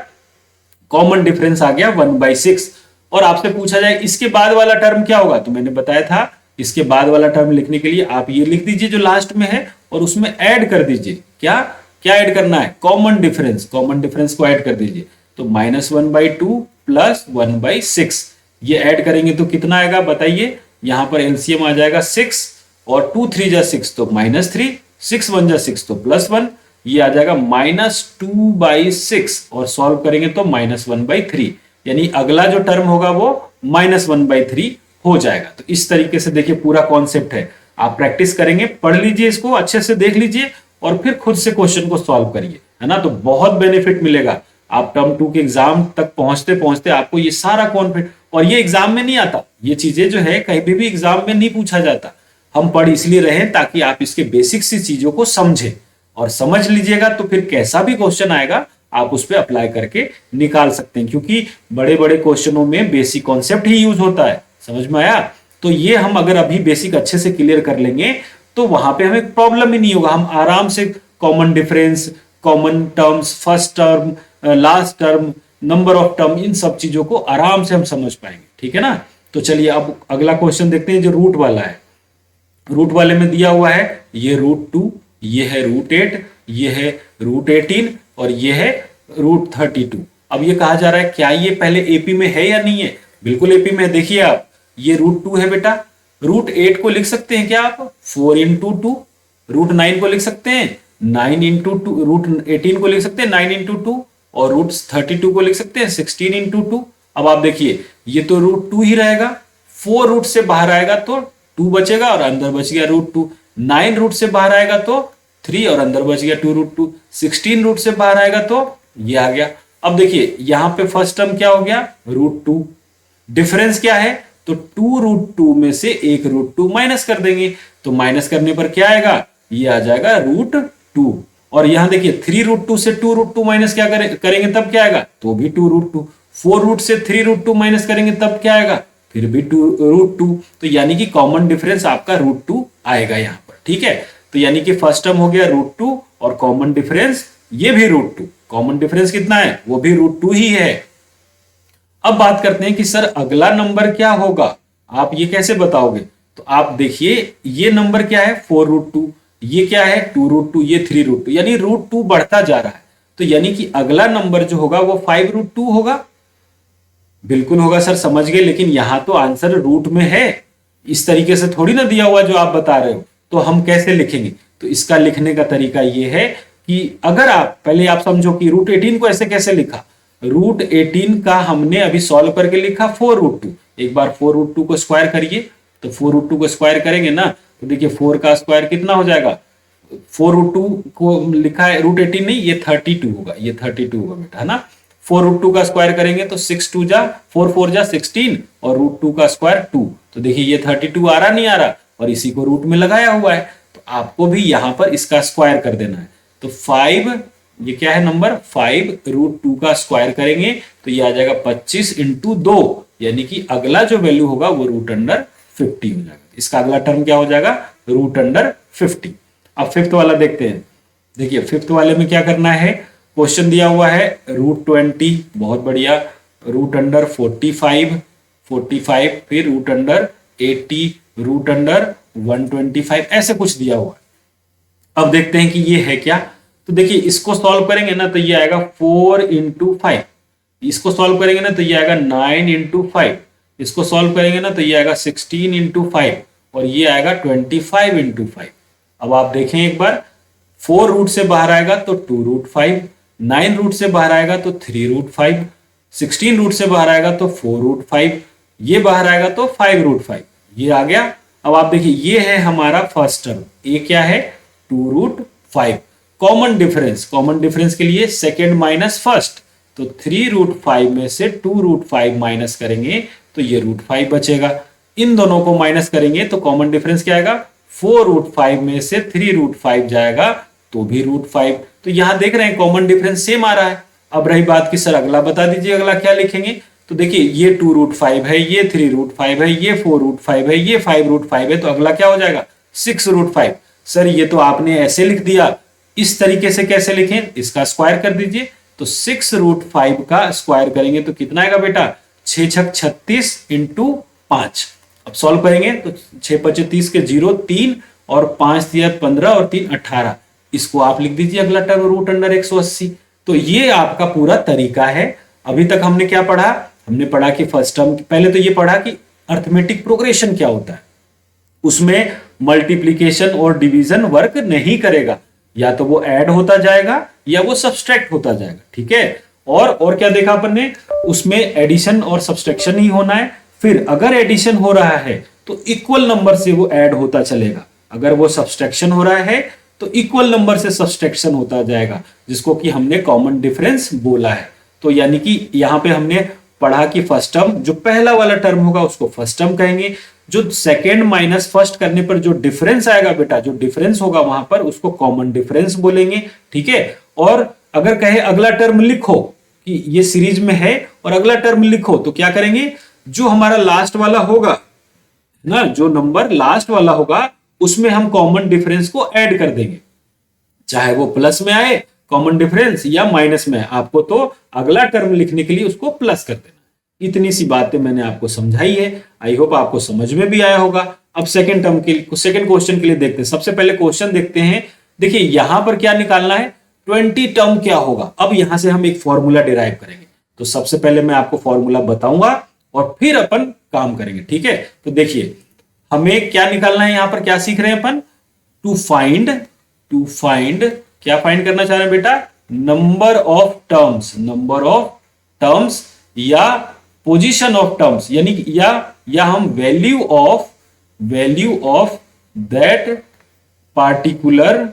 कॉमन डिफरेंस आ गया 1/6। और आपसे पूछा जाए इसके बाद वाला टर्म क्या होगा, तो मैंने बताया था इसके बाद वाला टर्म लिखने के लिए आप ये लिख दीजिए जो लास्ट में है और उसमें ऐड कर दीजिए, क्या क्या ऐड करना है, कॉमन डिफरेंस। कॉमन डिफरेंस को ऐड कर दीजिए तो -1/2 + 1/6, ये ऐड करेंगे तो कितना आएगा बताइए। यहां पर एलसीएम आ जाएगा 6 और 2 3 जा 6 तो -3, 6 1 जा 6 तो +1, ये आ जाएगा -2/6 और सॉल्व करेंगे तो -1/3, यानी अगला जो टर्म होगा वो -1/3 हो जाएगा। तो इस तरीके से देखिए पूरा कॉन्सेप्ट है, आप प्रैक्टिस करेंगे, पढ़ लीजिए, इसको अच्छे से देख लीजिए और फिर खुद से क्वेश्चन को सॉल्व करिए, है ना। तो बहुत बेनिफिट मिलेगा, आप टर्म 2 के एग्जाम तक पहुंचते पहुंचते आपको ये सारा कॉन्फिडेंस, और ये एग्जाम में नहीं आता, ये चीजें जो है कहीं भी एग्जाम में नहीं पूछा जाता। हम पढ़ इसलिए रहे ताकि आप इसके बेसिक सी चीजों को समझें, और समझ लीजिएगा तो फिर कैसा भी क्वेश्चन आएगा आप उस पर अप्लाई करके निकाल सकते हैं, क्योंकि बड़े बड़े क्वेश्चनों में बेसिक कॉन्सेप्ट ही यूज होता है। समझ में आया, तो ये हम अगर अभी बेसिक अच्छे से क्लियर कर लेंगे तो वहां पे हमें प्रॉब्लम ही नहीं होगा, हम आराम से common difference, common terms, first term, last term, number of term, इन सब चीजों को आराम से हम समझ पाएंगे। ठीक है ना, तो चलिए अब अगला क्वेश्चन देखते हैं जो रूट वाला है। रूट वाले में दिया हुआ है ये √2, ये है √8, ये है √18 और ये है √32। अब ये कहा जा रहा है क्या ये पहले एपी में है या नहीं है, बिल्कुल एपी में है। देखिए आप, ये √2 है बेटा, √8 को लिख सकते हैं क्या आप 4 × 2, √9 को लिख सकते हैं 9 × 2, √18 को लिख सकते हैं 9 × 2 और √32 को लिख सकते हैं 16 × 2। अब आप देखिए ये तो √2 ही रहेगा, 4 रूट से बाहर आएगा तो 2 बचेगा और अंदर बच गया √2, 9 रूट से बाहर आएगा तो 3 और अंदर बच गया 2√2, 16 रूट से बाहर आएगा तो ये आ गया। अब देखिए यहां पे फर्स्ट टर्म क्या हो गया √2, डिफरेंस क्या है तो 2√2 में से एक √2 माइनस कर देंगे, तो माइनस करने पर क्या आएगा, ये आ जाएगा √2। और यहां देखिए 3√2 से 2√2 माइनस क्या करेंगे तब क्या आएगा, तो भी 2√2। 4 रूट से 3 रूट 2 माइनस करेंगे तब क्या आएगा, फिर भी 2 रूट 2। तो यानी कि कॉमन डिफरेंस आपका रूट 2 आएगा यहां पर, ठीक है। तो यानी कि फर्स्ट टर्म हो गया रूट 2 और कॉमन डिफरेंस ये भी रूट 2। कॉमन डिफरेंस कितना है, वो भी रूट 2 ही है। अब बात करते हैं कि सर अगला नंबर क्या होगा, आप ये कैसे बताओगे। तो आप देखिए ये नंबर क्या है 4 रूट 2, ये क्या है 2 रूट 2, ये 3 रूट 2, यानी रूट 2 बढ़ता जा रहा है। तो यानी कि अगला नंबर जो होगा वो 5 रूट 2 होगा। बिल्कुल होगा सर, समझ गए। लेकिन यहां तो आंसर रूट में है, इस तरीके से थोड़ी ना दिया हुआ जो आप बता रहे हो। तो हम कैसे लिखेंगे, तो इसका लिखने का तरीका ये है कि अगर आप पहले आप समझो कि रूट 18 को ऐसे कैसे लिखा। रूट 18 का हमने अभी सॉल्व करके लिखा 4 रूट 2। एक बार 4 रूट 2 को स्क्वायर करिए, तो 4 रूट 2 को स्क्वायर करेंगे ना, तो देखिए 4 का स्क्वायर कितना हो जाएगा। 4 रूट 2 को लिखा है रूट 18 नहीं, ये 32 होगा, ये 32 होगा बेटा, है ना। 4 रूट 2 का स्क्वायर करेंगे तो 6 2 जा 4 4 जा 16 और रूट 2 का स्क्वायर 2। तो देखिए ये 32 आ रहा नहीं आ रहा, और इसी को रूट में लगाया हुआ है। तो आपको भी यहां पर इसका स्क्वायर कर देना है। तो 5, ये क्या है नंबर 5 रूट 2 का स्क्वायर करेंगे तो ये आ जाएगा 25 इंटू 2, यानी कि अगला जो वैल्यू होगा वो रूट अंडर 50 हो जाएगा। इसका अगला टर्म क्या हो जाएगा, रूट अंडर 50। अब फिफ्थ वाला देखते हैं। देखिए फिफ्थ वाले में क्या करना है, क्वेश्चन दिया हुआ है रूट 20, बहुत बढ़िया, रूट अंडर 45, फिर रूट अंडर 80, रूट अंडर 125, ऐसे कुछ दिया हुआ है। अब देखते हैं कि ये है क्या। तो देखिए इसको सॉल्व करेंगे ना तो ये आएगा 4 इंटू 5, इसको सॉल्व करेंगे ना तो ये आएगा 9 इंटू 5, इसको सॉल्व करेंगे ना तो ये आएगा 16 इंटू 5, और ये आएगा 25 इंटू 5। अब आप देखें एक बार, 4 रूट से बाहर आएगा तो 2 रूट 5, 9 रूट से बाहर आएगा तो 3 रूट 5, 16 रूट से बाहर आएगा तो 4 रूट 5, ये बाहर आएगा तो 5 रूट 5, ये आ गया। अब आप देखिए ये है हमारा फर्स्ट टर्म, ये क्या है 2 रूट 5। कॉमन डिफरेंस के लिए सेकेंड माइनस फर्स्ट, तो 3 रूट 5 में से 2 रूट 5 माइनस करेंगे तो ये रूट 5 बचेगा। इन दोनों को माइनस करेंगे तो कॉमन डिफरेंस क्या आएगा, 4 रूट 5 में से 3 रूट 5 जाएगा तो भी रूट 5। तो यहां देख रहे हैं कॉमन डिफरेंस सेम आ रहा है। अब रही बात कि सर अगला बता दीजिए, अगला क्या लिखेंगे। तो देखिए ये 2 रूट 5 है, ये 3 रूट 5 है, ये 4 रूट 5 है, ये 5 रूट 5 है, तो अगला क्या हो जाएगा 6 रूट 5। सर ये तो आपने ऐसे लिख दिया, इस तरीके से कैसे लिखें, इसका स्क्वायर कर दीजिए। तो 6 रूट 5 का स्क्वायर करेंगे तो कितना आएगा बेटा 6 छक 36 इंटू 5। अब सॉल्व करेंगे तो 6 5 30 के 0 3 और 5 दिया 15 और 3 18, इसको आप लिख दीजिए अगला टर्म रूट अंडर 180। तो ये आपका पूरा तरीका है। अभी तक हमने क्या पढ़ा, हमने पढ़ा कि फर्स्ट टर्म, पहले तो ये पढ़ा कि अर्थमेटिक प्रोग्रेशन क्या होता है। उसमें मल्टीप्लीकेशन और डिवीजन वर्क नहीं करेगा, या तो वो ऐड होता जाएगा या वो सब्सट्रैक्ट होता जाएगा, ठीक है। और क्या देखा अपन ने, उसमें एडिशन और सब्सट्रैक्शन ही होना है। फिर अगर एडिशन हो रहा है तो इक्वल नंबर से वो ऐड होता चलेगा, अगर वो सब्सट्रैक्शन हो रहा है तो इक्वल नंबर से सब्सट्रैक्शन होता जाएगा, जिसको कि हमने कॉमन डिफरेंस बोला है। तो यानी कि यहां पे हमने पढ़ा कि फर्स्ट टर्म, जो पहला वाला टर्म होगा उसको फर्स्ट टर्म कहेंगे, जो सेकेंड माइनस फर्स्ट करने पर जो डिफरेंस आएगा बेटा, जो डिफरेंस होगा वहां पर उसको कॉमन डिफरेंस बोलेंगे, ठीक है। और अगर कहे अगला टर्म लिखो कि ये सीरीज में है और अगला टर्म लिखो, तो क्या करेंगे, जो हमारा लास्ट वाला होगा ना, जो नंबर लास्ट वाला होगा उसमें हम कॉमन डिफरेंस को ऐड कर देंगे, चाहे वो प्लस में आए कॉमन डिफरेंस या माइनस में आए, आपको तो अगला टर्म लिखने के लिए उसको प्लस कर देना। इतनी सी बातें मैंने आपको समझाई है, आई होप आपको समझ में भी आया होगा। अब सेकंड टर्म के सेकंड क्वेश्चन के लिए देखते हैं। सबसे पहले क्वेश्चन देखते हैं। देखिए यहां पर क्या निकालना है, 20 टर्म क्या होगा। अब यहां से हम एक फॉर्मूला डिराइव करेंगे। तो सबसे पहले मैं आपको फॉर्मूला बताऊंगा और फिर अपन काम करेंगे, ठीक है। तो देखिए हमें क्या निकालना है, यहां पर क्या सीख रहे हैं अपन, टू फाइंड क्या फाइंड करना चाह रहे हैं बेटा, नंबर ऑफ टर्म्स या पोजीशन ऑफ टर्म्स, यानी या हम value of that particular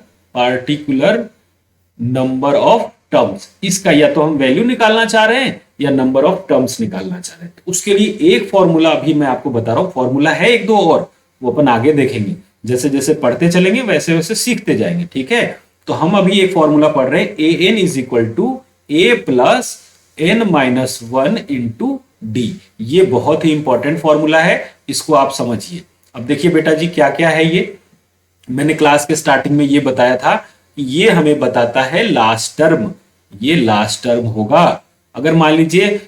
number of terms. इसका या तो हम वैल्यू निकालना चाह रहे हैं या नंबर ऑफ टर्म्स निकालना चाह रहे हैं। तो उसके लिए एक फॉर्मूला अभी मैं आपको बता रहा हूं, फॉर्मूला है एक दो और, वो अपन आगे देखेंगे, जैसे जैसे पढ़ते चलेंगे वैसे वैसे सीखते जाएंगे, ठीक है। तो हम अभी एक फॉर्मूला पढ़ रहे हैं, an is equal to a plus n minus one into D. ये बहुत ही इंपॉर्टेंट फॉर्मूला है, इसको आप समझिए। अब देखिए बेटा जी क्या क्या है ये, मैंने क्लास के स्टार्टिंग में ये बताया था कि ये हमें बताता है लास्ट टर्म। ये लास्ट टर्म होगा। अगर मान लीजिए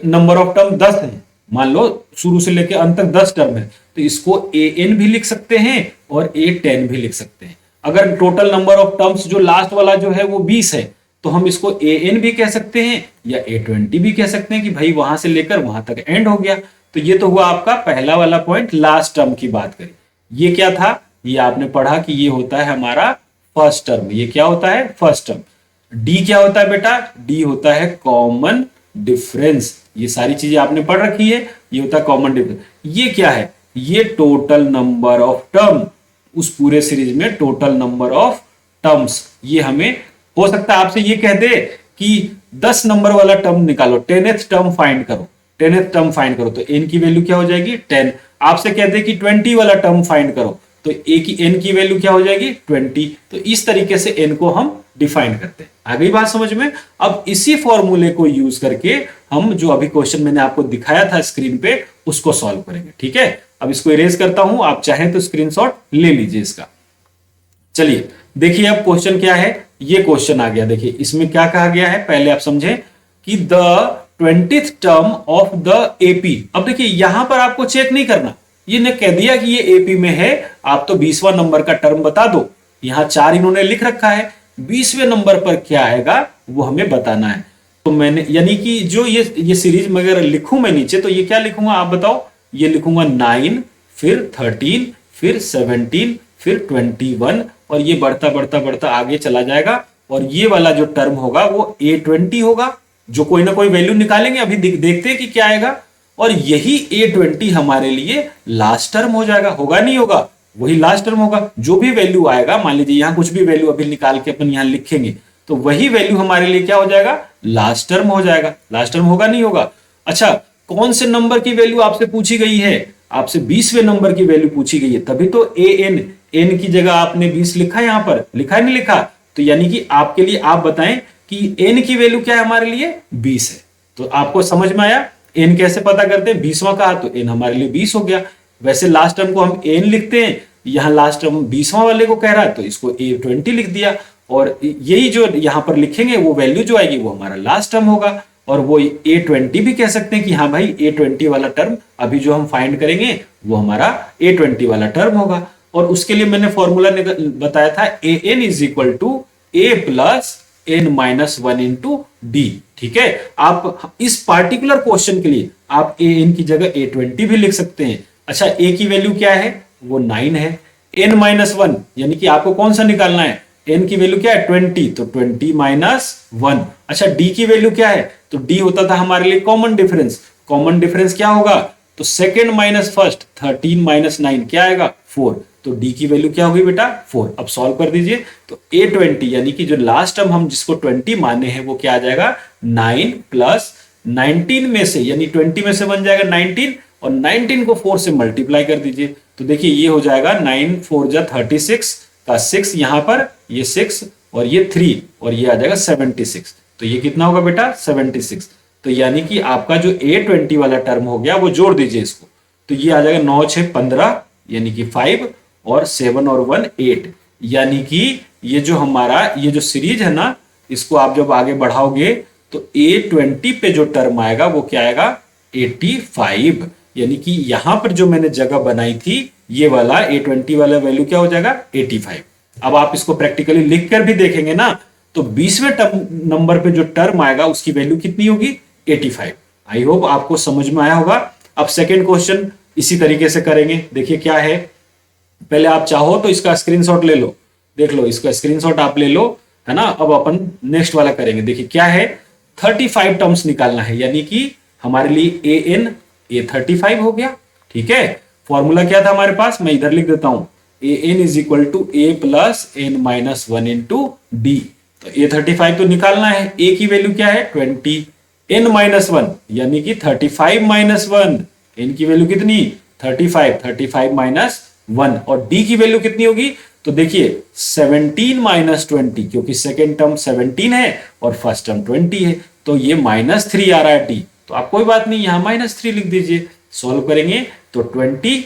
नंबर ऑफ टर्म 10 है, मान लो शुरू से लेकर अंत तक 10 टर्म है, तो इसको an भी लिख सकते हैं और a10 भी लिख सकते हैं। अगर टोटल नंबर ऑफ टर्म्स जो लास्ट वाला जो है वो 20 है, तो हम इसको an भी कह सकते हैं या a20 भी कह सकते हैं कि भाई वहां से लेकर वहां तक एंड हो गया। तो ये तो हुआ आपका पहला वाला पॉइंट, लास्ट टर्म की बात करें। ये क्या था, ये आपने पढ़ा कि ये होता है हमारा फर्स्ट टर्म। ये क्या होता है, फर्स्ट टर्म। डी क्या होता है बेटा, डी होता है कॉमन डिफरेंस। ये सारी चीजें आपने पढ़ रखी है, ये होता है कॉमन डिफरेंस। ये क्या है, ये टोटल नंबर ऑफ टर्म, उस पूरे सीरीज में टोटल नंबर ऑफ टर्म्स। ये हमें हो सकता है आपसे ये कह दे कि 10 नंबर वाला टर्म निकालो, 10th टर्म फाइंड करो, 10th टर्म फाइंड करो, तो n की वैल्यू क्या हो जाएगी 10। आपसे कह दे कि 20 वाला टर्म फाइंड करो, तो a की n की वैल्यू क्या हो जाएगी 20। तो इस तरीके से n को हम डिफाइन करते हैं। आ गई बात समझ में। अब इसी फॉर्मूले को यूज करके हम जो अभी क्वेश्चन मैंने आपको दिखाया था स्क्रीन पे, उसको सॉल्व करेंगे। ठीक है, अब इसको इरेज करता हूं, आप चाहें तो स्क्रीनशॉट ले लीजिए इसका। चलिए देखिए अब क्वेश्चन क्या है, ये क्वेश्चन आ गया। देखिए इसमें क्या कहा गया है, पहले आप समझें कि the 20th term of the AP. अब देखिए यहां पर आपको चेक नहीं करना, ये ने कह दिया कि ये एपी में है, आप तो 20वां नंबर का टर्म बता दो। यहां 4 इन्होंने लिख रखा है, 20वें नंबर पर क्या आएगा वो हमें बताना है। तो मैंने यानी कि जो ये सीरीज में अगर लिखूं मैं नीचे, तो ये क्या लिखूंगा आप बताओ, ये लिखूंगा 9, फिर 13, फिर 17, फिर 21, और ये बढ़ता बढ़ता बढ़ता आगे चला जाएगा। और ये वाला जो टर्म होगा वो A20 होगा, जो कोई ना कोई वैल्यू निकालेंगे, अभी देखते हैं कि क्या आएगा। और यही A20 हमारे लिए लास्ट टर्म हो जाएगा, होगा नहीं होगा, वही लास्ट टर्म होगा। जो भी वैल्यू आएगा, मान लीजिए यहां कुछ भी वैल्यू अभी निकाल के अपन यहां लिखेंगे, तो वही वैल्यू हमारे लिए क्या हो जाएगा, लास्ट टर्म हो जाएगा। लास्ट टर्म होगा नहीं होगा। अच्छा, कौन से नंबर की वैल्यू आपसे पूछी गई है, आपसे 20वें नंबर की वैल्यू पूछी गई है, तभी तो एन की जगह आपने 20 लिखा है, यहां पर लिखा है नहीं लिखा। तो यानी कि आपके लिए आप बताएं कि एन की वैल्यू क्या है हमारे लिए 20 है। तो आपको समझ में आया एन कैसे पता करते हैं, 20वां कहा तो एन हमारे लिए 20 हो गया। वैसे लास्ट टर्म को हम एन लिखते हैं, यहां लास्ट टर्म 20वां वाले को कह रहा है तो इसको A20 लिख दिया, और यही जो यहां पर लिखेंगे वो वैल्यू जो आएगी वो हमारा लास्ट टर्म होगा। और वो A20 भी कह सकते हैं कि हाँ भाई A20 वाला टर्म अभी जो हम फाइंड करेंगे वो हमारा A20 वाला टर्म होगा। और उसके लिए मैंने फॉर्मूला बताया था an is equal to a plus n minus one into D. ठीक है, आप इस पार्टिकुलर क्वेश्चन के लिए आप an की जगह A20 भी लिख सकते हैं। अच्छा, a की वैल्यू क्या है, वो 9 है। n माइनस वन यानी कि आपको कौन सा निकालना है, n की वैल्यू क्या है 20, तो 20 माइनस 1। अच्छा, d की वैल्यू क्या है, तो d होता था हमारे लिए कॉमन डिफरेंस। कॉमन डिफरेंस क्या होगा, तो सेकंड माइनस फर्स्ट, 13 माइनस 9 क्या आएगा 4। तो d की वैल्यू क्या होगी बेटा 4। अब सॉल्व कर दीजिए, तो A20 यानी कि जो लास्ट टर्म हम जिसको 20 माने हैं वो क्या आ जाएगा 9 प्लस 19 में से, यानी 20 में से बन जाएगा 19, और 19 को 4 से मल्टीप्लाई कर दीजिए। तो देखिए ये हो जाएगा 9 4 जा 36 का 6 यहां पर, ये 6 और ये 3, और ये आ जाएगा 76। तो ये कितना होगा बेटा 76। तो यानी कि आपका जो A20 वाला टर्म हो गया वो जोड़ दीजिए इसको, तो ये आ जाएगा 9 6 15 यानी कि 5, और 7 और 1 8, यानी कि ये जो हमारा ये जो सीरीज है ना, इसको आप जब आगे बढ़ाओगे तो A20 पे जो टर्म आएगा वो क्या आएगा 85। यानी कि यहां पर जो मैंने जगह बनाई थी ये वाला A20 वाला वैल्यू क्या हो जाएगा 85। अब आप इसको प्रैक्टिकली लिख कर भी देखेंगे ना, तो 20वें नंबर पे जो टर्म आएगा उसकी वैल्यू कितनी होगी 85। आई होप आपको समझ में आया होगा। अब सेकेंड क्वेश्चन इसी तरीके से करेंगे। देखिए क्या है, पहले आप चाहो तो इसका स्क्रीनशॉट ले लो, देख लो इसका स्क्रीनशॉट आप ले लो, है ना। अब अपन नेक्स्ट वाला करेंगे। देखिए क्या है, 35 टर्म्स निकालना है, यानी कि हमारे लिए an A35 हो गया। ठीक है, फॉर्मूला क्या था हमारे पास, मैं इधर लिख देता हूं, an is equal to a plus n minus one into D. तो A35 तो निकालना है, a की वैल्यू क्या है 20, n माइनस वन यानी कि 35 माइनस वन, n की वैल्यू कितनी 35 माइनस 1, और d की वैल्यू कितनी होगी, तो देखिए 17 माइनस 20, क्योंकि सेकेंड टर्म 17 है और फर्स्ट टर्म 20 है, तो ये -3 आ रहा है टी, तो आप कोई बात नहीं, यहां -3 लिख दीजिए। सॉल्व करेंगे तो 20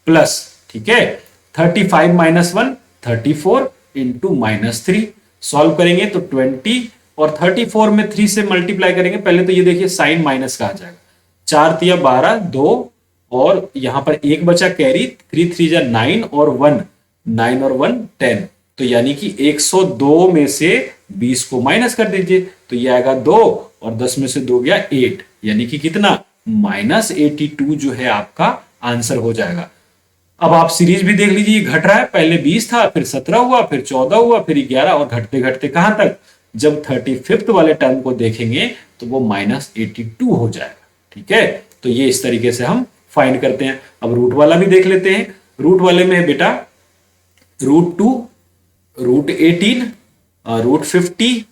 प्लस, ठीक है, 35 माइनस 1 34 इंटू -3। सॉल्व करेंगे तो 20 और 34 में 3 से मल्टीप्लाई करेंगे। पहले तो ये देखिए साइन माइनस का आ जाएगा, 4 तिया 12 2 और यहां पर एक बचा कैरी, 3 3 जा 9 और 1 9 और 1 10, तो यानी कि 102 में से 20 को माइनस कर दीजिए, तो ये आएगा 2 और 10 में से 2 गया 8, यानी कि कितना -82 जो है आपका आंसर हो जाएगा। अब आप सीरीज भी देख लीजिए, घट रहा है, पहले 20 था, फिर 17 हुआ, फिर 14 हुआ, फिर 11 और घटते घटते कहां तक, जब 35th वाले टर्म को देखेंगे तो वो -82 हो जाएगा। ठीक है, तो ये इस तरीके से हम फाइंड करते हैं। अब रूट वाला भी देख लेते हैं। रूट वाले में है बेटा √2, √18, √50,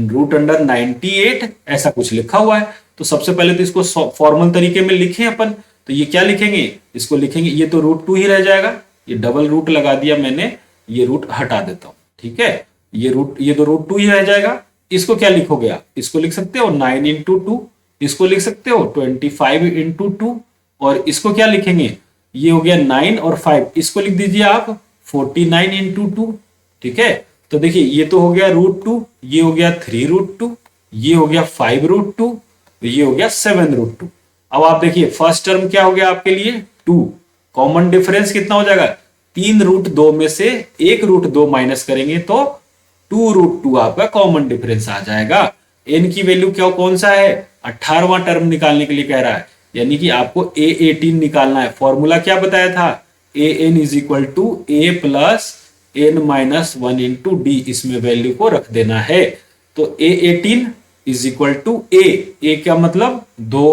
√98 ऐसा कुछ लिखा हुआ है। तो सबसे पहले तो इसको फॉर्मल तरीके में लिखें अपन, तो ये क्या लिखेंगे, इसको लिखेंगे, ये तो √2 ही रह जाएगा, ये डबल रूट लगा दिया मैंने, ये रूट हटा देता हूं। ठीक है, ये तो √2 ही रह जाएगा। इसको क्या लिखोगे आप, इसको लिख सकते हो 9 इंटू 2, इसको लिख सकते हो 25 इंटू 2, और इसको क्या लिखेंगे, ये हो गया 9 और 5, इसको लिख दीजिए आप 49 इंटू 2। ठीक है, तो देखिए ये तो हो गया √2, ये हो गया 3√2, ये हो गया 5√2, ये हो गया 7√2। अब आप देखिए फर्स्ट टर्म क्या हो गया आपके लिए 2, कॉमन डिफरेंस कितना हो जाएगा, 3√2 में से 1√2 माइनस करेंगे तो 2√2 आपका कॉमन डिफरेंस आ जाएगा। एन की वैल्यू क्या कौन सा है, 18वां टर्म निकालने के लिए कह रहा है, यानी कि आपको A18 निकालना है। फॉर्मूला क्या बताया था, AN is equal to A plus N minus 1 into D, इसमें वैल्यू को रख देना है। तो A18 is equal to A क्या मतलब 2,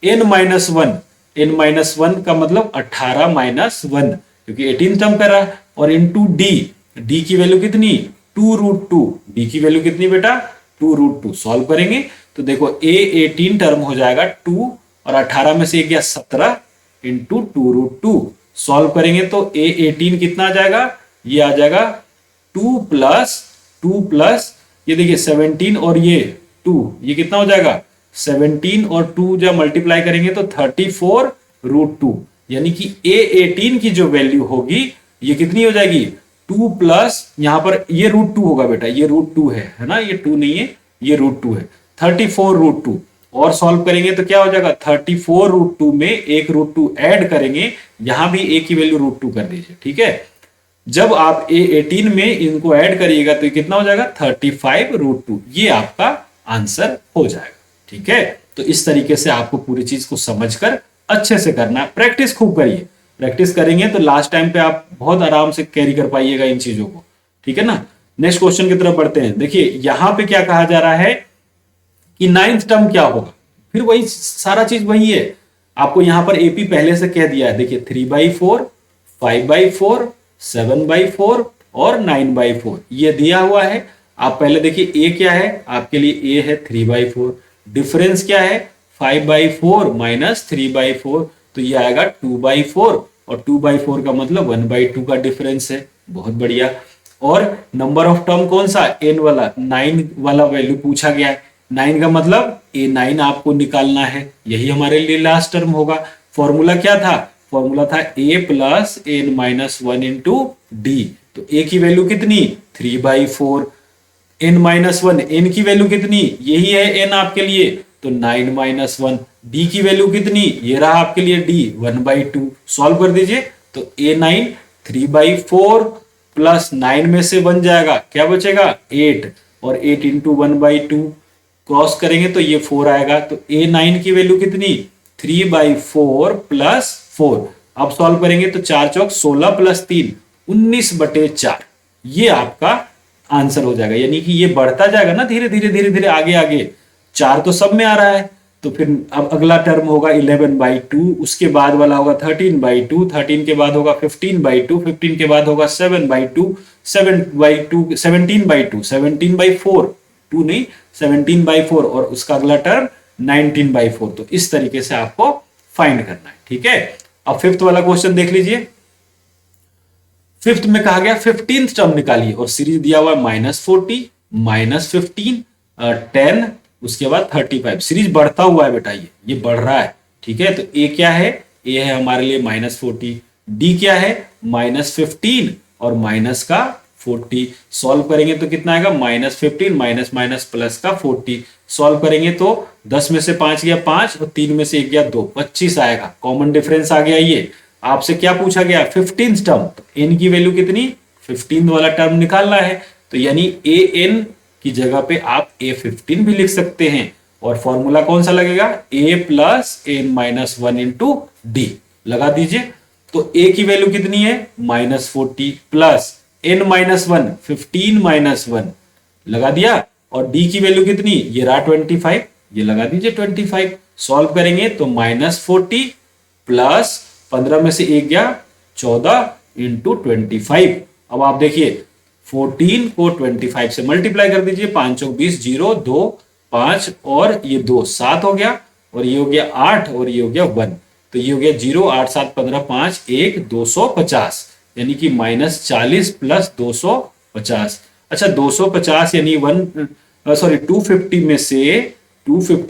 N माइनस 1, N माइनस 1 का मतलब 18 माइनस 1, क्योंकि 18 टर्म कर रहा है, और इंटू डी की वैल्यू कितनी 2√2, डी की वैल्यू कितनी बेटा 2√2। सॉल्व करेंगे तो देखो A18 टर्म हो जाएगा 2 और 18 में से एक गया 17 इंटू 2√2। सॉल्व करेंगे तो A18 कितना आ जाएगा, ये आ जाएगा 2 प्लस ये देखिए 17 और ये 2, ये कितना हो जाएगा 17 और 2 जब मल्टीप्लाई करेंगे तो 34√2, यानी कि A18 की जो वैल्यू होगी ये कितनी हो जाएगी 2 प्लस, यहां पर ये √2 होगा बेटा, ये √2 है ना, ये 2 नहीं है, ये √2 है, 34√2। और सॉल्व करेंगे तो क्या हो जाएगा 34√2 में एक √2 ऐड करेंगे, यहां भी a की वैल्यू √2 कर दीजिए। ठीक है, जब आप A18 में इनको ऐड करिएगा तो कितना हो जाएगा 35√2, ये आपका आंसर हो जाएगा। ठीक है, तो इस तरीके से आपको पूरी चीज को समझकर अच्छे से करना है, प्रैक्टिस खूब करिए। प्रैक्टिस करेंगे तो लास्ट टाइम पे आप बहुत आराम से कैरी कर पाइएगा इन चीजों को। ठीक है ना, नेक्स्ट क्वेश्चन की तरफ बढ़ते हैं। देखिए यहां पे क्या कहा जा रहा है कि 9th टर्म क्या होगा, फिर वही सारा चीज वही है, आपको यहां पर एपी पहले से कह दिया है। देखिए 3/4, 5/4, 7/4 और 9/4 ये दिया हुआ है। आप पहले देखिए ए क्या है, आपके लिए ए है 3/4, डिफरेंस क्या है 5/4 माइनस 3/4, तो ये आएगा 2/4, और 2/4 का मतलब 1/2 का डिफरेंस है। बहुत बढ़िया। और नंबर ऑफ टर्म कौन सा, n वाला, 9 वाला वैल्यू पूछा गया है, 9 का मतलब A9 आपको निकालना है, यही हमारे लिए लास्ट टर्म होगा। फॉर्मूला क्या था, फॉर्मूला था A plus N minus 1 into D, तो A की वैल्यू कितनी 3/4, N माइनस 1, N की वैल्यू कितनी, यही है N आपके लिए, तो 9 - 1, D की वैल्यू कितनी, ये रहा आपके लिए D 1/2। सॉल्व कर दीजिए तो A9 3/4 प्लस 9 में से 1 जाएगा, क्या बचेगा 8, और 8 इंटू 1/2 क्रॉस करेंगे तो ये 4 आएगा, तो A9 की वैल्यू कितनी 3/4 प्लस 4। अब सॉल्व करेंगे तो 4 चौक 16 प्लस 3 19/4, ये आपका आंसर हो जाएगा। यानी कि ये बढ़ता जाएगा ना धीरे धीरे धीरे धीरे आगे आगे, 4 तो सब में आ रहा है, तो फिर अब अगला टर्म होगा 11/2, उसके बाद वाला होगा 13/2, 13 के बाद होगा 15/2, 15 के बाद होगा 7/2, 7/2 17/2, 17/4, 2 नहीं 17/4, और उसका अगला टर्म 19/4। तो इस तरीके से आपको फाइंड करना है। ठीक है, अब 5th वाला क्वेश्चन देख लीजिए। 5th में कहा गया 15th टर्म निकालिए, और सीरीज दिया हुआ है -40, -15, 10, उसके बाद 35। सीरीज बढ़ता हुआ है बेटा, ये बढ़ रहा है, ठीक है। तो ए क्या है, ए है हमारे लिए -40, डी क्या है -15 और माइनस का 40। सॉल्व करेंगे तो कितना आएगा, -15 माइनस माइनस प्लस का 40। सॉल्व करेंगे तो 10 में से 5 गया 5 और 3 में से 1 गया 2, 25 आएगा। कॉमन डिफरेंस आ गया। ये आपसे क्या पूछा गया, 15 टर्म, तो एन की वैल्यू कितनी, 15 वाला टर्म निकालना है। तो यानी ए एन की जगह पे आप A15 भी लिख सकते हैं। और फॉर्मूला कौन सा लगेगा, A plus N minus 1 into D लगा दीजिए। तो A की वैल्यू कितनी है, -40 प्लस n माइनस 1, 15 माइनस 1 लगा दिया। और D की वैल्यू कितनी, ये रहा 25, ये लगा दीजिए 25। सॉल्व करेंगे तो -40 प्लस 15 में से 1 गया 14 इंटू 25। अब आप देखिए 14 को 25 से मल्टीप्लाई कर दीजिए, 5 चौक 20, 0 2 5 और ये 2 7 हो गया, और ये हो गया 8 और ये हो गया 1। तो ये हो गया 0 8 7 15 5 1 250, यानी कि -40 प्लस 250। अच्छा 250 यानी 250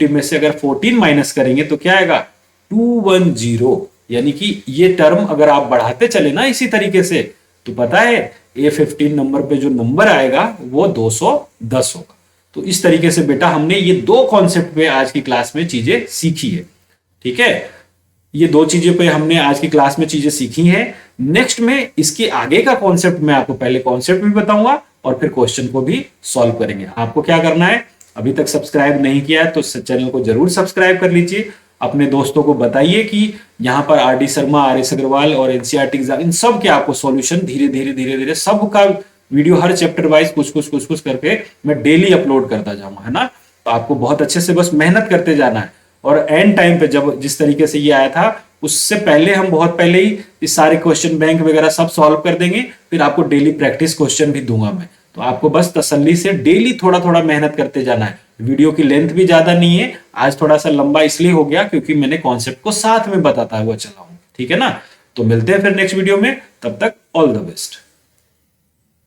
में से अगर 14 माइनस करेंगे तो क्या आएगा, 210। यानी कि ये टर्म अगर आप बढ़ाते चले ना इसी तरीके से, तो पता है A15 नंबर पे जो नंबर आएगा वो 210 होगा। तो इस तरीके से बेटा हमने ये दो कॉन्सेप्ट पे आज की क्लास में चीजें सीखी है, ठीक है। ये दो चीजें पे हमने आज की क्लास में चीजें सीखी हैं। नेक्स्ट में इसके आगे का कॉन्सेप्ट मैं आपको पहले कॉन्सेप्ट भी बताऊंगा और फिर क्वेश्चन को भी सॉल्व करेंगे। आपको क्या करना है, अभी तक सब्सक्राइब नहीं किया है तो चैनल को जरूर सब्सक्राइब कर लीजिए। अपने दोस्तों को बताइए कि यहाँ पर आर.डी. शर्मा, आर.एस. अग्रवाल और एनसीईआरटी एग्जाम, इन सब के आपको सॉल्यूशन धीरे धीरे सबका वीडियो हर चैप्टर वाइज कुछ करके मैं डेली अपलोड करता जाऊंगा, है ना। तो आपको बहुत अच्छे से बस मेहनत करते जाना है। और एंड टाइम पे जब जिस तरीके से ये आया था उससे पहले हम बहुत पहले ही इस सारे क्वेश्चन बैंक वगैरह सब सॉल्व कर देंगे। फिर आपको डेली प्रैक्टिस क्वेश्चन भी दूंगा मैं। तो आपको बस तसल्ली से डेली थोड़ा थोड़ा मेहनत करते जाना है। वीडियो की लेंथ भी ज्यादा नहीं है, आज थोड़ा सा लंबा इसलिए हो गया क्योंकि मैंने कॉन्सेप्ट को साथ में बताता हुआ चला हूं, ठीक है ना। तो मिलते हैं फिर नेक्स्ट वीडियो में, तब तक ऑल द बेस्ट।